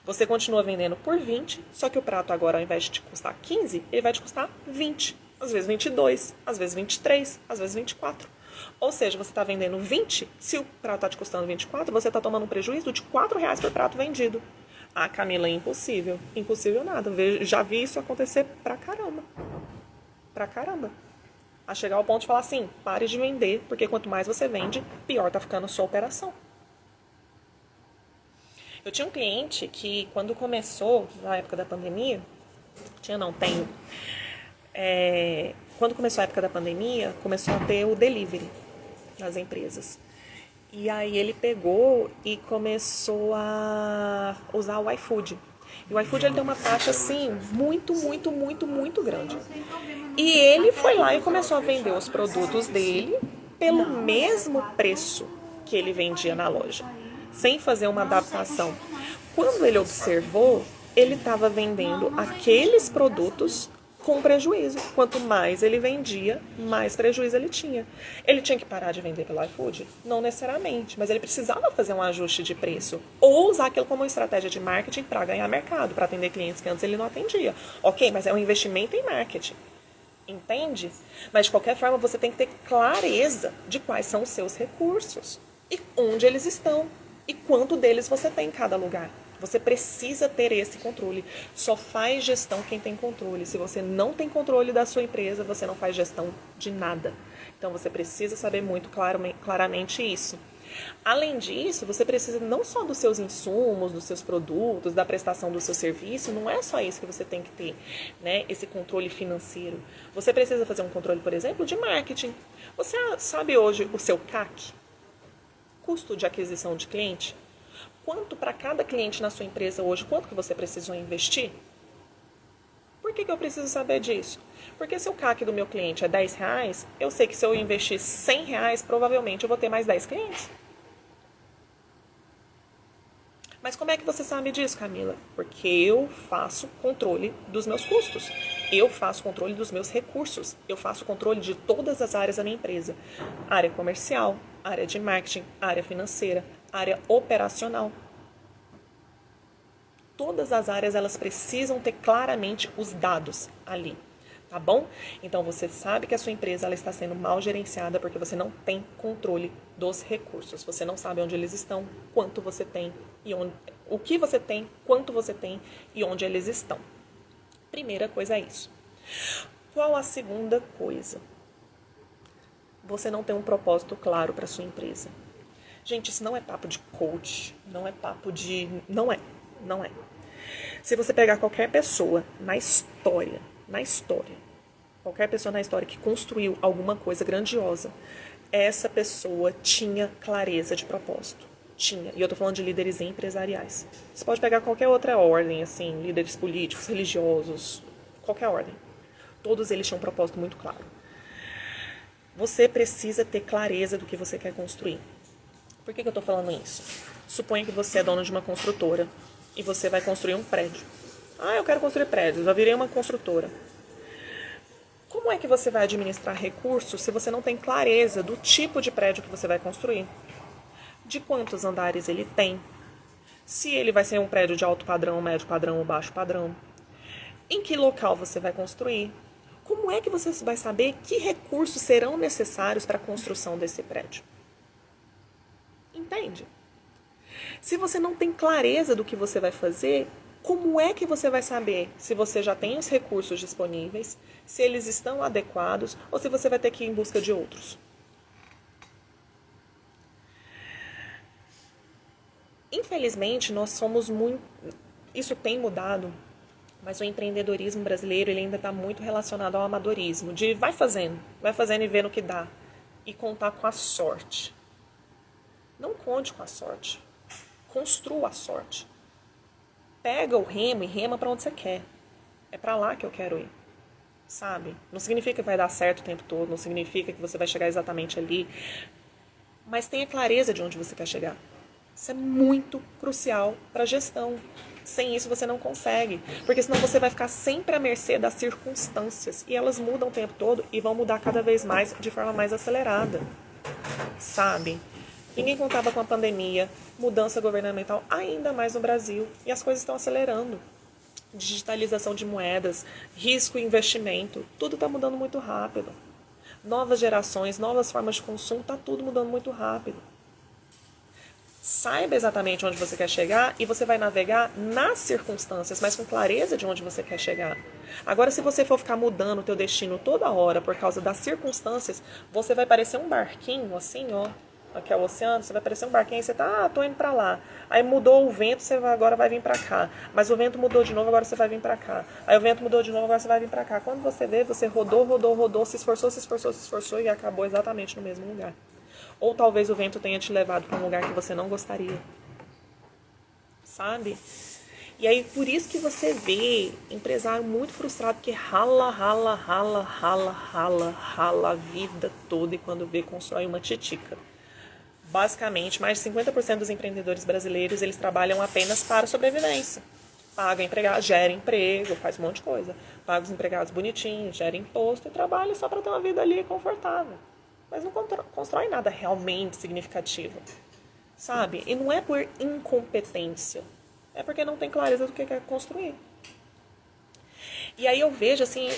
Você continua vendendo por 20, só que o prato agora, ao invés de te custar 15, ele vai te custar 20. Às vezes 22, às vezes 23, às vezes 24. Ou seja, você está vendendo 20, se o prato está te custando 24, você está tomando um prejuízo de R$ 4 por prato vendido. Ah, Camila, é impossível. Impossível nada. Já vi isso acontecer pra caramba. Pra caramba. A chegar ao ponto de falar assim, pare de vender, porque quanto mais você vende, pior tá ficando a sua operação. Eu tinha um cliente que, quando começou, na época da pandemia, tenho. Quando começou a época da pandemia, começou a ter o delivery nas empresas. E aí ele pegou e começou a usar o iFood. E o iFood ele tem uma taxa assim muito, muito, muito, muito grande. E ele foi lá e começou a vender os produtos dele pelo mesmo preço que ele vendia na loja, sem fazer uma adaptação. Quando ele observou, ele estava vendendo aqueles produtos com prejuízo. Quanto mais ele vendia, mais prejuízo ele tinha. Ele tinha que parar de vender pelo iFood? Não necessariamente, mas ele precisava fazer um ajuste de preço ou usar aquilo como uma estratégia de marketing para ganhar mercado, para atender clientes que antes ele não atendia. Ok, mas é um investimento em marketing. Entende? Mas de qualquer forma você tem que ter clareza de quais são os seus recursos e onde eles estão e quanto deles você tem em cada lugar. Você precisa ter esse controle. Só faz gestão quem tem controle. Se você não tem controle da sua empresa, você não faz gestão de nada. Então você precisa saber muito claramente isso. Além disso, você precisa não só dos seus insumos, dos seus produtos, da prestação do seu serviço, não é só isso que você tem que ter, né? Esse controle financeiro. Você precisa fazer um controle, por exemplo, de marketing. Você sabe hoje o seu CAC? Custo de aquisição de cliente? Quanto para cada cliente na sua empresa hoje, quanto que você precisou investir? Por que eu preciso saber disso? Porque se o CAC do meu cliente é R$10, eu sei que se eu investir R$100, provavelmente eu vou ter mais 10 clientes. Mas como é que você sabe disso, Camila? Porque eu faço controle dos meus custos. Eu faço controle dos meus recursos. Eu faço controle de todas as áreas da minha empresa. Área comercial, área de marketing, área financeira, área operacional. Todas as áreas elas precisam ter claramente os dados ali, tá bom? Então você sabe que a sua empresa ela está sendo mal gerenciada porque você não tem controle dos recursos. Você não sabe onde eles estão, quanto você tem e o que você tem, quanto você tem e onde eles estão. Primeira coisa é isso. Qual a segunda coisa? Você não tem um propósito claro para sua empresa. Gente, isso não é papo de coach, não é papo de... Não é. Se você pegar qualquer pessoa na história, qualquer pessoa na história que construiu alguma coisa grandiosa, essa pessoa tinha clareza de propósito. Tinha. E eu tô falando de líderes empresariais. Você pode pegar qualquer outra ordem, assim, líderes políticos, religiosos, qualquer ordem. Todos eles tinham um propósito muito claro. Você precisa ter clareza do que você quer construir. Por que eu tô falando isso? Suponha que você é dono de uma construtora e você vai construir um prédio. Ah, eu quero construir prédios, eu virei uma construtora. Como é que você vai administrar recursos se você não tem clareza do tipo de prédio que você vai construir? De quantos andares ele tem? Se ele vai ser um prédio de alto padrão, médio padrão ou baixo padrão? Em que local você vai construir? Como é que você vai saber que recursos serão necessários para a construção desse prédio? Entende? Se você não tem clareza do que você vai fazer, como é que você vai saber se você já tem os recursos disponíveis, se eles estão adequados ou se você vai ter que ir em busca de outros? Infelizmente, nós somos muito... Isso tem mudado, mas o empreendedorismo brasileiro ele ainda está muito relacionado ao amadorismo, de vai fazendo e vendo o que dá, e contar com a sorte. Não conte com a sorte. Construa a sorte. Pega o remo e rema para onde você quer. É para lá que eu quero ir. Sabe? Não significa que vai dar certo o tempo todo, não significa que você vai chegar exatamente ali. Mas tenha clareza de onde você quer chegar. Isso é muito crucial para a gestão. Sem isso você não consegue. Porque senão você vai ficar sempre à mercê das circunstâncias. E elas mudam o tempo todo e vão mudar cada vez mais de forma mais acelerada. Sabe? Ninguém contava com a pandemia, mudança governamental ainda mais no Brasil. E as coisas estão acelerando. Digitalização de moedas, risco e investimento, tudo está mudando muito rápido. novas gerações, novas formas de consumo, tá tudo mudando muito rápido. Saiba exatamente onde você quer chegar e você vai navegar nas circunstâncias, mas com clareza de onde você quer chegar. Agora, se você for ficar mudando o teu destino toda hora por causa das circunstâncias, você vai parecer um barquinho, assim, ó. Aqui é o oceano, você vai parecer um barquinho e você tá, tô indo pra lá. Aí mudou o vento, você agora vai vir pra cá. Mas o vento mudou de novo, agora você vai vir pra cá. Aí o vento mudou de novo, agora você vai vir pra cá. Quando você vê, você rodou, se esforçou e acabou exatamente no mesmo lugar. Ou talvez o vento tenha te levado para um lugar que você não gostaria. Sabe? E aí, por isso que você vê empresário muito frustrado que rala a vida toda e quando vê, constrói uma titica. Basicamente, mais de 50% dos empreendedores brasileiros, eles trabalham apenas para sobrevivência. Paga empregado, gera emprego, faz um monte de coisa. Paga os empregados bonitinhos, gera imposto e trabalha só para ter uma vida ali confortável. Mas não constrói nada realmente significativo, sabe? E não é por incompetência, é porque não tem clareza do que quer construir. E aí eu vejo, assim,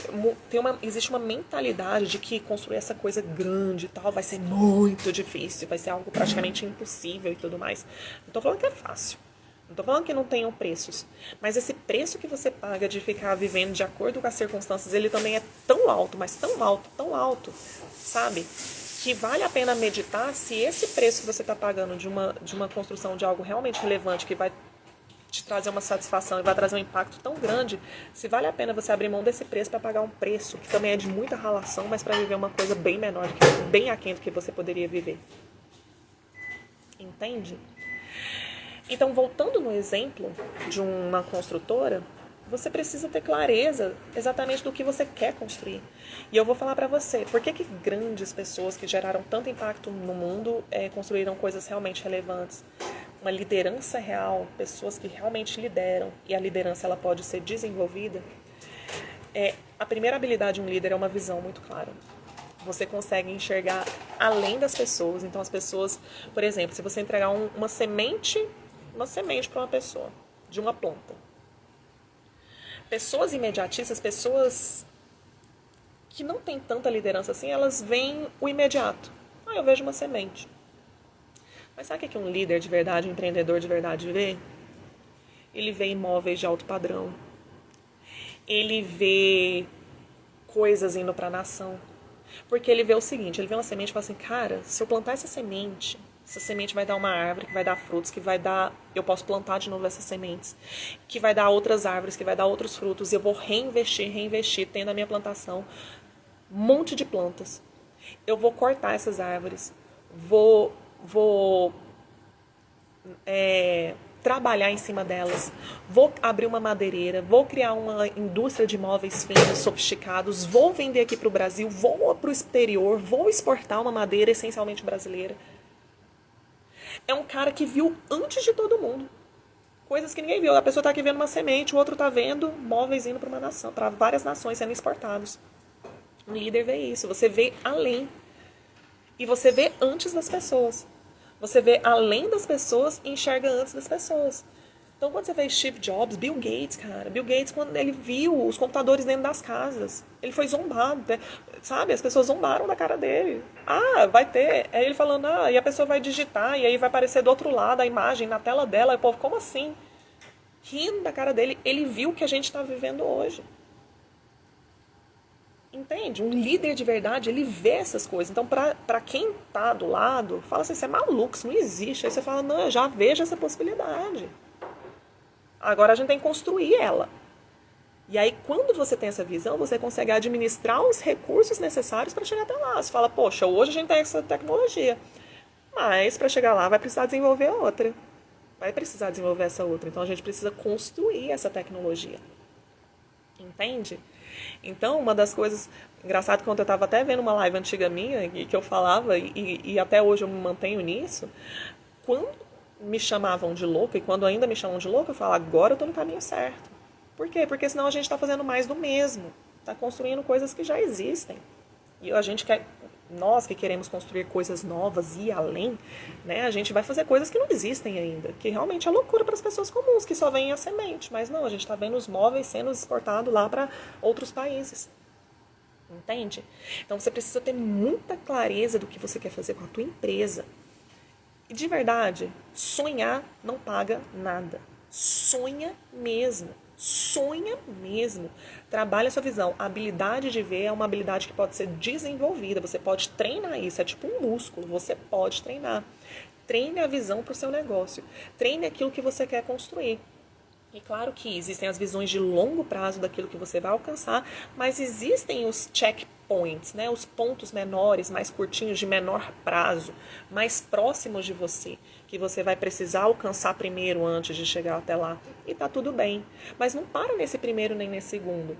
existe uma mentalidade de que construir essa coisa grande e tal vai ser muito difícil, vai ser algo praticamente impossível e tudo mais. Não tô falando que é fácil, não tô falando que não tenham preços, mas esse preço que você paga de ficar vivendo de acordo com as circunstâncias, ele também é tão alto, mas tão alto, sabe? Que vale a pena meditar se esse preço que você está pagando de uma construção de algo realmente relevante, que vai te trazer uma satisfação e vai trazer um impacto tão grande, se vale a pena você abrir mão desse preço para pagar um preço que também é de muita ralação, mas para viver uma coisa bem menor, bem aquém do que você poderia viver. Entende? Então, voltando no exemplo de uma construtora, você precisa ter clareza exatamente do que você quer construir. E eu vou falar pra você, por que grandes pessoas que geraram tanto impacto no mundo construíram coisas realmente relevantes? Uma liderança real, pessoas que realmente lideram, e a liderança ela pode ser desenvolvida. A primeira habilidade de um líder é uma visão muito clara. Você consegue enxergar além das pessoas. Então as pessoas, por exemplo, se você entregar uma semente para uma pessoa, de uma planta. Pessoas imediatistas, pessoas que não têm tanta liderança assim, elas veem o imediato. Eu vejo uma semente. Mas sabe o que um líder de verdade, um empreendedor de verdade vê? Ele vê imóveis de alto padrão. Ele vê coisas indo para a nação. Porque ele vê o seguinte, ele vê uma semente e fala assim, cara, se eu plantar essa semente vai dar uma árvore, que vai dar frutos, que vai dar... Eu posso plantar de novo essas sementes, que vai dar outras árvores, que vai dar outros frutos, e eu vou reinvestir, tendo a minha plantação, um monte de plantas. Eu vou cortar essas árvores, vou trabalhar em cima delas, vou abrir uma madeireira, vou criar uma indústria de móveis finos, sofisticados, vou vender aqui para o Brasil, vou para o exterior, vou exportar uma madeira essencialmente brasileira. É um cara que viu antes de todo mundo. Coisas que ninguém viu. A pessoa está aqui vendo uma semente, o outro está vendo móveis indo para uma nação, para várias nações sendo exportados. Um líder vê isso. Você vê além. E você vê antes das pessoas. Você vê além das pessoas e enxerga antes das pessoas. Então, quando você vê Steve Jobs, Bill Gates, cara. Bill Gates, quando ele viu os computadores dentro das casas, ele foi zombado, né? Sabe? As pessoas zombaram da cara dele. Vai ter. Aí ele falando, e a pessoa vai digitar, e aí vai aparecer do outro lado a imagem na tela dela. E o povo, como assim? Rindo da cara dele. Ele viu o que a gente está vivendo hoje. Entende? Um líder de verdade, ele vê essas coisas. Então, pra quem tá do lado, fala assim, você é maluco, isso não existe. Aí você fala, não, eu já vejo essa possibilidade. Agora a gente tem que construir ela. E aí, quando você tem essa visão, você consegue administrar os recursos necessários para chegar até lá. Você fala, poxa, hoje a gente tem essa tecnologia. Mas, para chegar lá, vai precisar desenvolver outra. Vai precisar desenvolver essa outra. Então, a gente precisa construir essa tecnologia. Entende? Então, uma das coisas... Engraçado que ontem eu estava até vendo uma live antiga minha, que eu falava, e até hoje eu me mantenho nisso. Quando me chamavam de louca, e quando ainda me chamam de louca, eu falo, agora eu tô no caminho certo. Por quê? Porque senão a gente está fazendo mais do mesmo. Está construindo coisas que já existem. E a gente quer, nós que queremos construir coisas novas e além, né, a gente vai fazer coisas que não existem ainda. Que realmente é loucura para as pessoas comuns, que só veem a semente. Mas não, a gente está vendo os móveis sendo exportados lá para outros países. Entende? Então você precisa ter muita clareza do que você quer fazer com a tua empresa. E de verdade, sonhar não paga nada. Sonha mesmo. Sonha mesmo. Trabalha a sua visão. A habilidade de ver é uma habilidade que pode ser desenvolvida. Você pode treinar isso. É tipo um músculo. Você pode treinar. Treine a visão para o seu negócio. Treine aquilo que você quer construir. E claro que existem as visões de longo prazo daquilo que você vai alcançar, mas existem os checkpoints, né? Os pontos menores, mais curtinhos, de menor prazo, mais próximos de você, que você vai precisar alcançar primeiro antes de chegar até lá. E tá tudo bem. Mas não para nesse primeiro nem nesse segundo.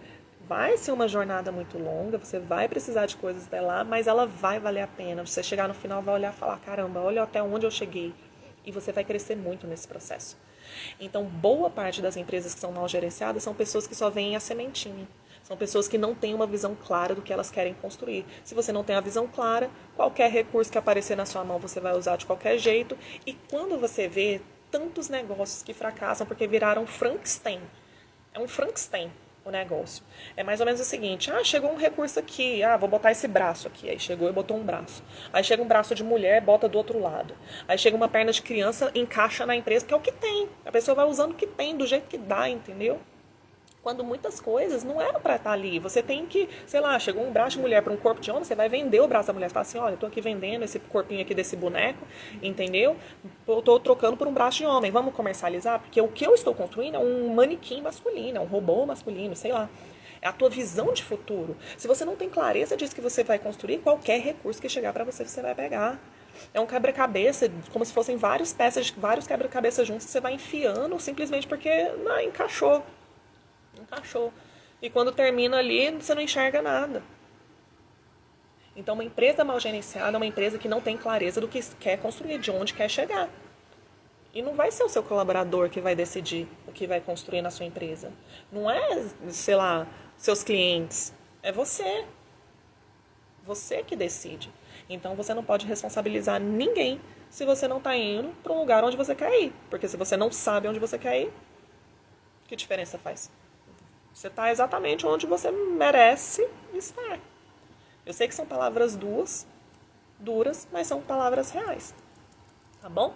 Vai ser uma jornada muito longa, você vai precisar de coisas até lá, mas ela vai valer a pena. Você chegar no final vai olhar e falar, caramba, olha até onde eu cheguei. E você vai crescer muito nesse processo. Então, boa parte das empresas que são mal gerenciadas são pessoas que só veem a sementinha. São pessoas que não têm uma visão clara do que elas querem construir. Se você não tem a visão clara, qualquer recurso que aparecer na sua mão você vai usar de qualquer jeito. E quando você vê tantos negócios que fracassam porque viraram Frankenstein, é um Frankenstein o negócio. É mais ou menos o seguinte, chegou um recurso aqui, vou botar esse braço aqui. Aí chegou e botou um braço. Aí chega um braço de mulher, bota do outro lado. Aí chega uma perna de criança, encaixa na empresa, que é o que tem. A pessoa vai usando o que tem, do jeito que dá, entendeu? Quando muitas coisas não eram para estar ali. Você tem que, sei lá, chegou um braço de mulher para um corpo de homem, você vai vender o braço da mulher. Você fala assim, olha, eu tô aqui vendendo esse corpinho aqui desse boneco, entendeu? Eu tô trocando por um braço de homem. Vamos comercializar? Porque o que eu estou construindo é um manequim masculino, é um robô masculino, sei lá. É a tua visão de futuro. Se você não tem clareza disso que você vai construir, qualquer recurso que chegar para você, você vai pegar. É um quebra-cabeça, como se fossem várias peças, vários quebra-cabeças juntos que você vai enfiando simplesmente porque encaixou. Encaixou. E quando termina ali, você não enxerga nada. Então, uma empresa mal gerenciada é uma empresa que não tem clareza do que quer construir, de onde quer chegar. E não vai ser o seu colaborador que vai decidir o que vai construir na sua empresa. Não é, sei lá, seus clientes. É você. Você que decide. Então, você não pode responsabilizar ninguém se você não está indo para um lugar onde você quer ir. Porque se você não sabe onde você quer ir, que diferença faz? Você está exatamente onde você merece estar. Eu sei que são palavras duras, mas são palavras reais. Tá bom?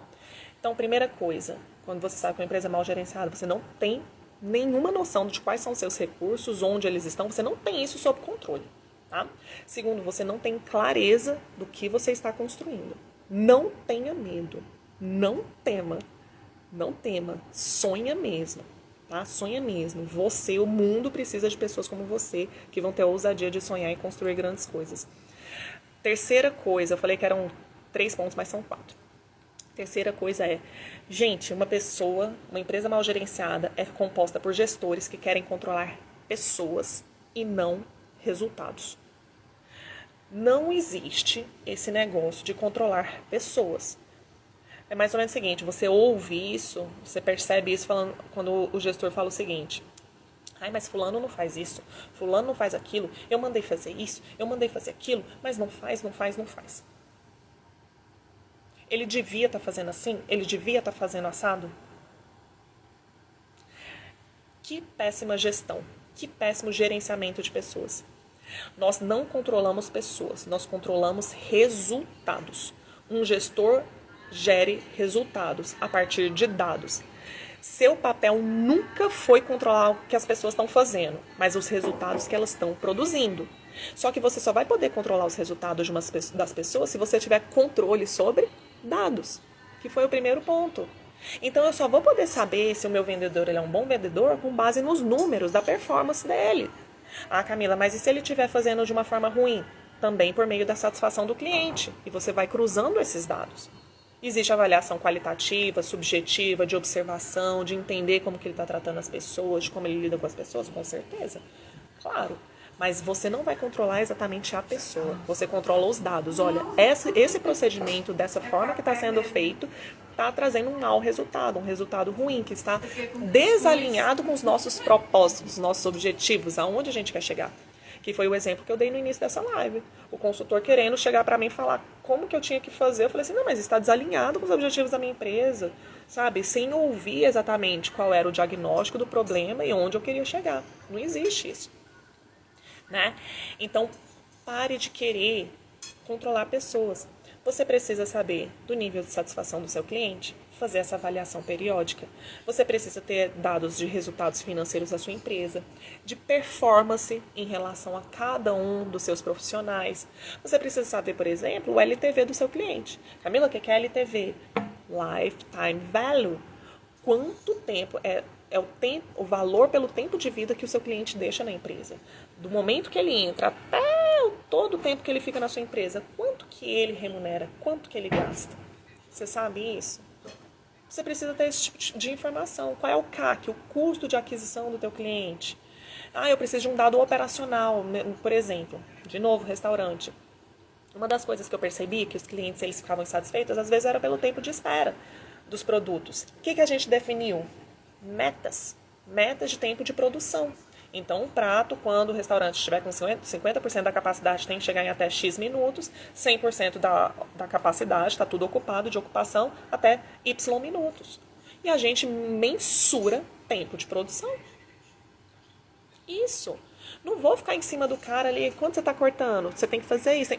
Então, primeira coisa, quando você sabe que uma empresa é mal gerenciada, você não tem nenhuma noção de quais são os seus recursos, onde eles estão, você não tem isso sob controle. Tá? Segundo, você não tem clareza do que você está construindo. Não tenha medo. Não tema. Não tema. Sonha mesmo. Tá? Sonha mesmo. Você, o mundo precisa de pessoas como você que vão ter a ousadia de sonhar e construir grandes coisas. Terceira coisa, eu falei que eram 3 pontos, mas são 4. Terceira coisa é, gente, uma empresa mal gerenciada é composta por gestores que querem controlar pessoas e não resultados. Não existe esse negócio de controlar pessoas. É mais ou menos o seguinte, você ouve isso, você percebe isso quando o gestor fala o seguinte, mas fulano não faz isso, fulano não faz aquilo, eu mandei fazer isso, eu mandei fazer aquilo, mas não faz. Ele devia estar fazendo assim? Ele devia estar fazendo assado? Que péssima gestão, que péssimo gerenciamento de pessoas. Nós não controlamos pessoas, nós controlamos resultados. Um gestor gere resultados a partir de dados. Seu papel nunca foi controlar o que as pessoas estão fazendo, mas os resultados que elas estão produzindo. Só que você só vai poder controlar os resultados das pessoas se você tiver controle sobre dados, que foi o primeiro ponto. Então eu só vou poder saber se o meu vendedor ele é um bom vendedor com base nos números da performance dele. Camila, mas e se ele estiver fazendo de uma forma ruim? Também por meio da satisfação do cliente. E você vai cruzando esses dados. Existe avaliação qualitativa, subjetiva, de observação, de entender como que ele está tratando as pessoas, de como ele lida com as pessoas, com certeza. Claro. Mas você não vai controlar exatamente a pessoa. Você controla os dados. Olha, esse procedimento, dessa forma que está sendo feito, está trazendo um mau resultado, um resultado ruim, que está desalinhado com os nossos propósitos, nossos objetivos, aonde a gente quer chegar. Que foi o exemplo que eu dei no início dessa live. O consultor querendo chegar para mim e falar como que eu tinha que fazer. Eu falei assim, não, mas está desalinhado com os objetivos da minha empresa, sabe? Sem ouvir exatamente qual era o diagnóstico do problema e onde eu queria chegar. Não existe isso. Né? Então, pare de querer controlar pessoas. Você precisa saber do nível de satisfação do seu cliente, fazer essa avaliação periódica. Você precisa ter dados de resultados financeiros da sua empresa, de performance em relação a cada um dos seus profissionais. Você precisa saber, por exemplo, o LTV do seu cliente. Camila, o que é LTV? Lifetime Value. Quanto tempo o valor pelo tempo de vida que o seu cliente deixa na empresa. Do momento que ele entra até todo o tempo que ele fica na sua empresa, quanto que ele remunera, quanto que ele gasta. Você sabe isso? Você precisa ter esse tipo de informação. Qual é o CAC, o custo de aquisição do teu cliente? Eu preciso de um dado operacional, por exemplo. De novo, restaurante. Uma das coisas que eu percebi que os clientes eles ficavam insatisfeitos, às vezes era pelo tempo de espera dos produtos. O que a gente definiu? Metas de tempo de produção. Então, um prato, quando o restaurante estiver com 50% da capacidade, tem que chegar em até X minutos, 100% da capacidade, está tudo ocupado, de ocupação, até Y minutos. E a gente mensura tempo de produção. Isso. Não vou ficar em cima do cara ali, quando você está cortando, você tem que fazer isso.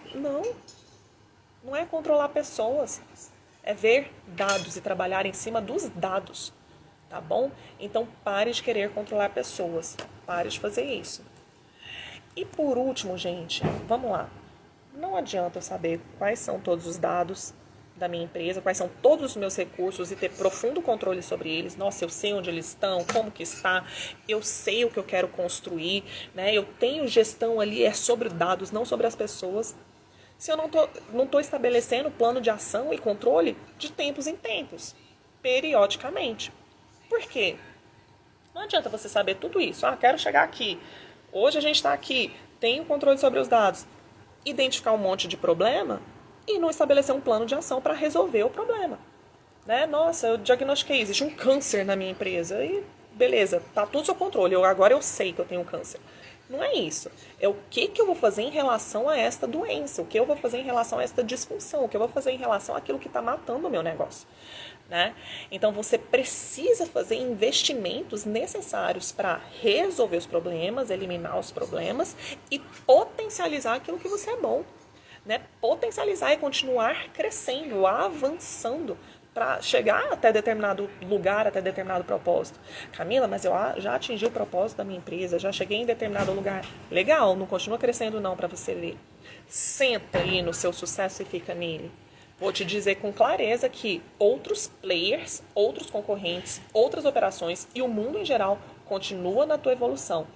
Não é controlar pessoas, é ver dados e trabalhar em cima dos dados. Tá bom? Então, pare de querer controlar pessoas. Pare de fazer isso. E por último, gente, vamos lá. Não adianta eu saber quais são todos os dados da minha empresa, quais são todos os meus recursos e ter profundo controle sobre eles. Nossa, eu sei onde eles estão, como que está, eu sei o que eu quero construir, né? Eu tenho gestão ali, é sobre dados, não sobre as pessoas. Se eu não tô estabelecendo plano de ação e controle de tempos em tempos, periodicamente. Por quê? Não adianta você saber tudo isso. Quero chegar aqui. Hoje a gente está aqui. Tenho controle sobre os dados. Identificar um monte de problema e não estabelecer um plano de ação para resolver o problema. Né? Nossa, eu diagnostiquei. Existe um câncer na minha empresa. E beleza, tá tudo sob controle. Agora eu sei que eu tenho um câncer. Não é isso. É o que eu vou fazer em relação a esta doença. O que eu vou fazer em relação a esta disfunção. O que eu vou fazer em relação àquilo que está matando o meu negócio. Né? Então, você precisa fazer investimentos necessários para resolver os problemas, eliminar os problemas e potencializar aquilo que você é bom. Né? Potencializar e continuar crescendo, avançando para chegar até determinado lugar, até determinado propósito. Camila, mas eu já atingi o propósito da minha empresa, já cheguei em determinado lugar. Legal, não continua crescendo não para você ver. Senta aí no seu sucesso e fica nele. Vou te dizer com clareza que outros players, outros concorrentes, outras operações e o mundo em geral continua na tua evolução.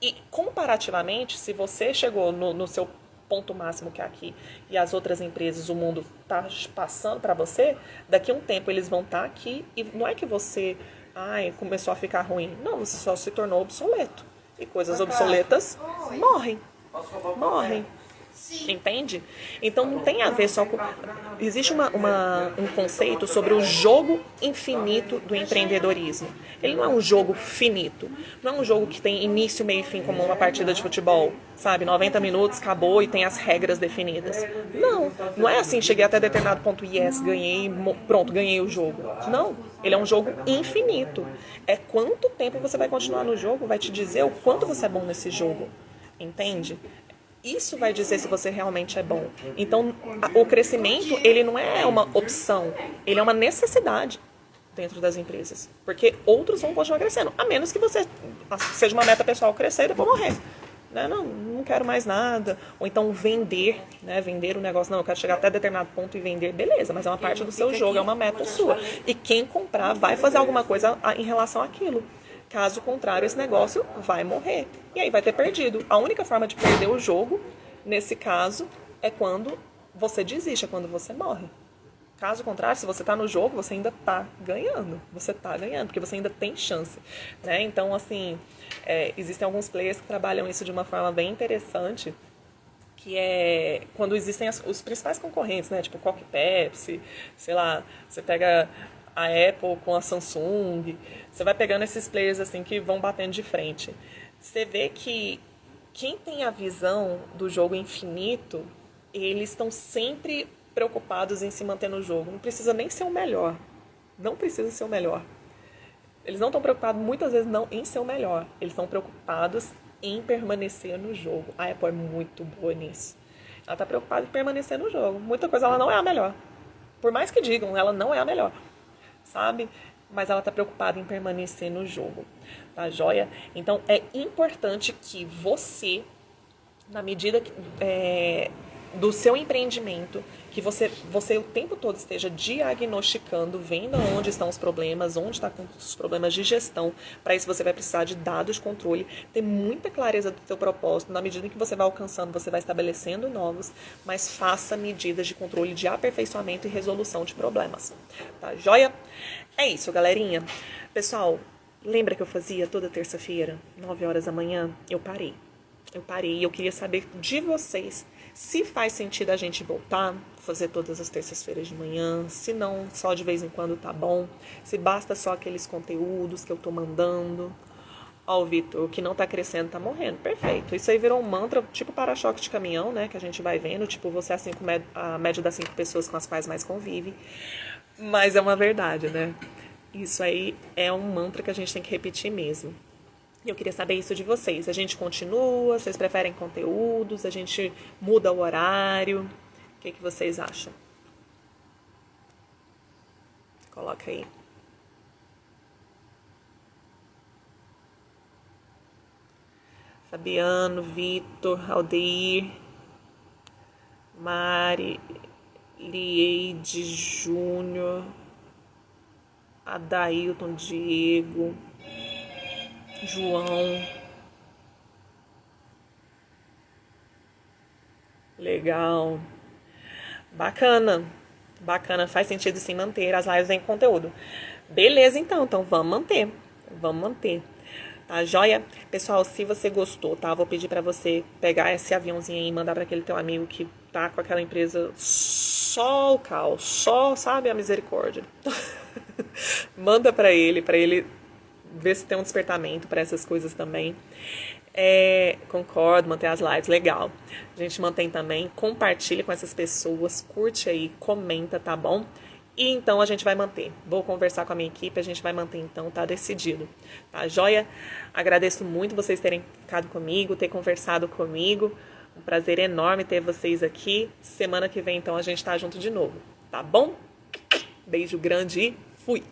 E comparativamente, se você chegou no seu ponto máximo que é aqui e as outras empresas, o mundo está passando para você, daqui a um tempo eles vão estar aqui e não é que você começou a ficar ruim. Não, você só se tornou obsoleto. E coisas obsoletas morrem. Entende? Então não tem a ver só com... Existe um conceito sobre o jogo infinito do empreendedorismo. Ele não é um jogo finito. Não é um jogo que tem início, meio e fim como uma partida de futebol. Sabe? 90 minutos, acabou e tem as regras definidas. Não é assim, cheguei até determinado ponto, yes, ganhei, pronto, ganhei o jogo. Não, ele é um jogo infinito. É quanto tempo você vai continuar no jogo, vai te dizer o quanto você é bom nesse jogo. Entende? Isso vai dizer se você realmente é bom. Então, o crescimento, ele não é uma opção, ele é uma necessidade dentro das empresas. Porque outros vão continuar crescendo, a menos que você seja uma meta pessoal crescer e depois morrer. Né? Não quero mais nada. Ou então vender, né? Vender o negócio. Não, eu quero chegar até determinado ponto e vender. Beleza, mas é uma parte do seu jogo, é uma meta sua. E quem comprar vai fazer alguma coisa em relação àquilo. Caso contrário, esse negócio vai morrer. E aí vai ter perdido. A única forma de perder o jogo, nesse caso, é quando você desiste, é quando você morre. Caso contrário, se você está no jogo, você ainda está ganhando. Você está ganhando, porque você ainda tem chance. Né? Então, assim, existem alguns players que trabalham isso de uma forma bem interessante, que é quando existem os principais concorrentes, né? Tipo Coca e Pepsi, sei lá, você pega a Apple com a Samsung, você vai pegando esses players assim que vão batendo de frente. Você vê que quem tem a visão do jogo infinito, eles estão sempre preocupados em se manter no jogo. Não precisa nem ser o melhor. Não precisa ser o melhor. Eles não estão preocupados muitas vezes não em ser o melhor. Eles estão preocupados em permanecer no jogo. A Apple é muito boa nisso. Ela tá preocupada em permanecer no jogo. Muita coisa ela não é a melhor. Por mais que digam, ela não é a melhor, sabe? Mas ela tá preocupada em permanecer no jogo, tá joia? Então é importante que você, na medida do seu empreendimento, que você o tempo todo esteja diagnosticando, vendo onde estão os problemas, onde está com os problemas de gestão. Para isso você vai precisar de dados de controle, ter muita clareza do seu propósito. Na medida em que você vai alcançando, você vai estabelecendo novos, mas faça medidas de controle de aperfeiçoamento e resolução de problemas. Tá joia? É isso, galerinha. Pessoal, lembra que eu fazia toda terça-feira, 9 horas da manhã? Eu parei e eu queria saber de vocês se faz sentido a gente voltar, fazer todas as terças-feiras de manhã, se não, só de vez em quando tá bom, se basta só aqueles conteúdos que eu tô mandando. Ó, o Vitor, o que não tá crescendo tá morrendo. Perfeito. Isso aí virou um mantra, tipo para-choque de caminhão, né, que a gente vai vendo, tipo, você é a média das 5 pessoas com as quais mais convive. Mas é uma verdade, né? Isso aí é um mantra que a gente tem que repetir mesmo. Eu queria saber isso de vocês. A gente continua? Vocês preferem conteúdos? A gente muda o horário? O que vocês acham? Coloca aí. Fabiano, Vitor, Aldeir, Mari, Lieide, Júnior, Adailton, Diego, João. Legal. Bacana. Bacana. Faz sentido sim manter as lives em conteúdo. Beleza, então vamos manter. Vamos manter. Tá joia? Pessoal, se você gostou, tá? Vou pedir pra você pegar esse aviãozinho aí e mandar pra aquele teu amigo que tá com aquela empresa só o caos, só, sabe, a misericórdia. Manda pra ele ver se tem um despertamento para essas coisas também. Concordo, manter as lives, legal. A gente mantém também, compartilha com essas pessoas, curte aí, comenta, tá bom? E então a gente vai manter. Vou conversar com a minha equipe, a gente vai manter então, tá decidido. Tá joia? Agradeço muito vocês terem ficado comigo, ter conversado comigo. Um prazer enorme ter vocês aqui. Semana que vem então a gente tá junto de novo, tá bom? Beijo grande e fui!